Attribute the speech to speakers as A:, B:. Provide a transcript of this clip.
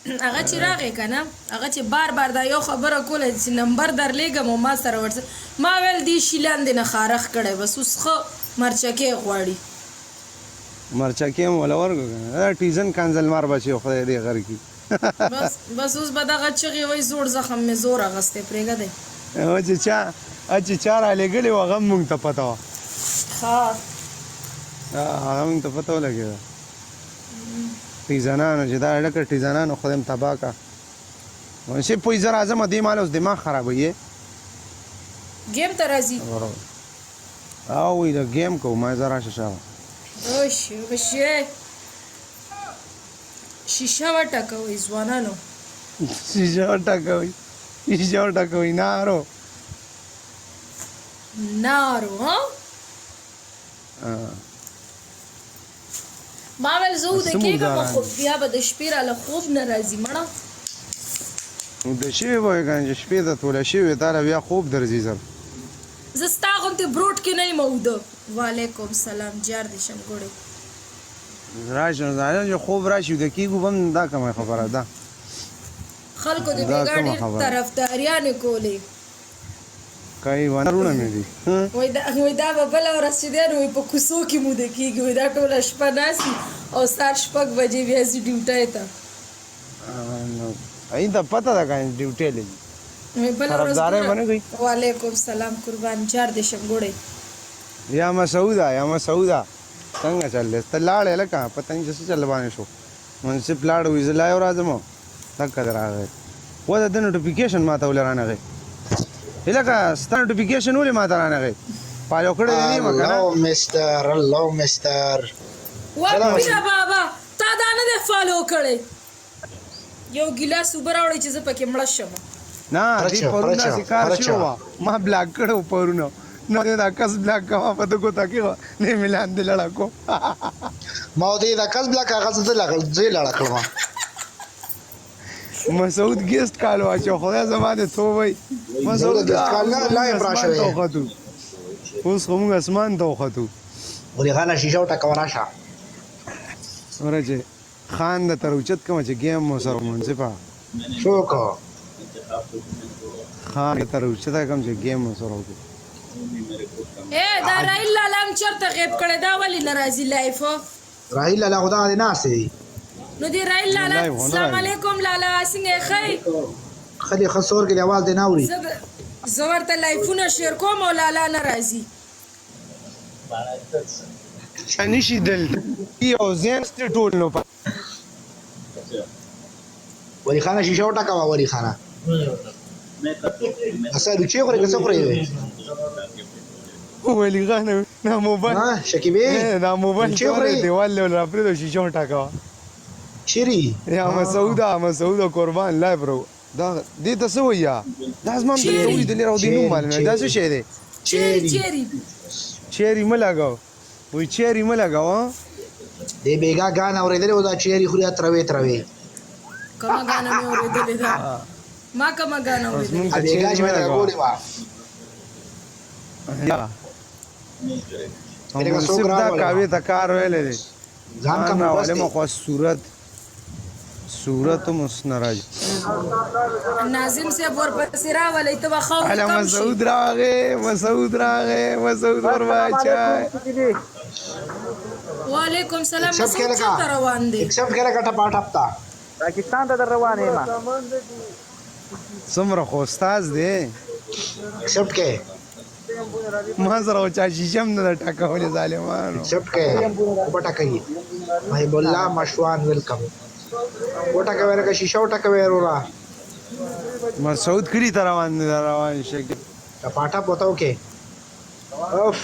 A: هغه چې راغی که نه هغه چې بار بار دا یو خبره کوله چې نمبر درلیږم او ما سره ورسره ما ویل دې شي لاندې نه خارښ کړی بس اوس ښه مرچکې غواړي
B: مرچکې هم وله ورکړو که نه دا ټیزن کانزلمار بچی خدای دې غر کړي
A: بس اوس به دغه چغې وایي زوړ زخم مې زور اغستی پرېږدی
B: چې چا رالېږلې وه هغه هم مونږ ته پته وه
A: ښه
B: هغه مونږ ته پته ولګېده ټیزنانو چې دا ډکه ټیزنانو خدای م تباه که منصف پوی زه راځم دې مال اوس دماغ خرابوي
A: ګیم ته راځي
B: او وی د ګیم کوو ما زه راشه شاوه
A: وشي شیشه وټکوئ ځوانانو
B: شیشه وټکوئ نارو
A: ها ما ویل زه وده کېږم خو بیا به د شپې راله خوب نه راځي مړه
B: نو د شپې به وایې که نه چې شپې ته توله شوې تا له بیا خوب درځي زر
A: زه ستا غوندې بروټ کې نه یم اوده وعلیکم سلام جار دې شم ګوړې
B: راشه چې خوب راشي ویده کېږو به هم دا کومه خبره ده
A: خلکو د بېګا ډېر طرفداریانې کولې
B: کوي ونرونه مې دي
A: وایي دا به بله ورځ چې دی نو وایي په کوڅو کې موده کېږي وایي دا ټوله شپه ناستي او سهار 6 بجې بیا ځي ډیوټۍ ته
B: این ته پته ده که ډیوټۍ لګي طرفدارۍ به نه کوي
A: وعلیکم سلام قربان جار دې شم ګوړې
B: یا مسعوده څنګه چل دی ته لاړې لکه پته نه چې څه چل باندې شو منصف لاړ وایي زه لایو راځم دقه دې راغی و د ده نوټیفیکیشن ما ته ولې رانغی لکه ستا نوټیفیکیشن ولې ما ته رانغی فالو کړی دی نیمه که نه
C: الله مستر
A: وپیره بابا تا دا نه دی فالو کړی یو ګیلاس اوبه راوړئ چې زه پکې مړه شم
B: نه دې پرون داسې کار شوی وه ما بلاک کړی و پرونه نو دا کس بلاک کوه په دغو ته کې نه مې لاندې لړه کو
C: ما دې دا کس بلاک هغه زه لړه کړم
B: مسعود ګیسټ کال واچو خدای زما دې توبه مسعود
C: ګیسټ کال نه لایو راشه
B: اوس خو موږ اسمان ته وختو
C: ولې خانه شیشه وټکوه راشه
B: ورچې خان د تر اوچت کومه چې ګیم مو سره منصفه
C: شو وکړه
B: خان د تر اوچته کوم چې ګیم مو سره وکړو
A: دا راهیل لالا هم چېرته غیب کړی دا ولې نه راځي لایف
C: راهیل لالا خو دغه دې ناست دی
A: نو دی راهیل لالا السلام علیکم لالا څنګه یې ښه
C: ښه دی ښه سور کې دی اواز دې نه اوري
A: زه ورته لایفونه شیر کوم او لالا نه راځي
B: چا نشي دلته یو ذهن ستې ټول نو
C: ولي خانه شیشه وټکوه ولي خانه اصل لوچې خورې که څه خورې
B: ولي خانه دا موبایل
C: شکیبې
B: دا موبایل دیوال له راپرېږدو شیشه وټکوه
C: چیرې
B: یا مسعوده قربان لای برو دا دې ته څه وایي دا زما هم دلته ولیدلې راو دې نوم معلوم دا څه شی دی چیري مه لګاو وایي چیري مه لګاوه
C: دې بېګا ګان اورېدلې و دا چیرې خوري تروې
A: کومه ګانه مې اورېدلې ده ما کومه ګانه اورېدلې
C: بېګا چې مې ته ګورې وه
B: منصف دا کاوې ته کار ویلی دی
C: ځان کم
B: راولې ما خو صورت هم اوس نه راځي
A: ناظم صاحب ورپسې راولئ ته به ښه
B: هله مسعود راغی مسعود ورباچای
A: وعلیکم سلام مسعود چېرته روان دی
C: ایکسپټ کړه کټه پاټ هفته
D: پاکستان ته در روان یم
B: څومره خو استاز دی
C: ایکسپټ کې
B: ما سره خو چا شیشه هم نه ده ټکولې ظالمانو
C: ایکسپټ کې وټکوي محب الله مشوان ویلکم وټکوي لکه شیشه وټکوي وروره
B: مسعود کلي ته روان شي
C: پاټه پوتاو کې اف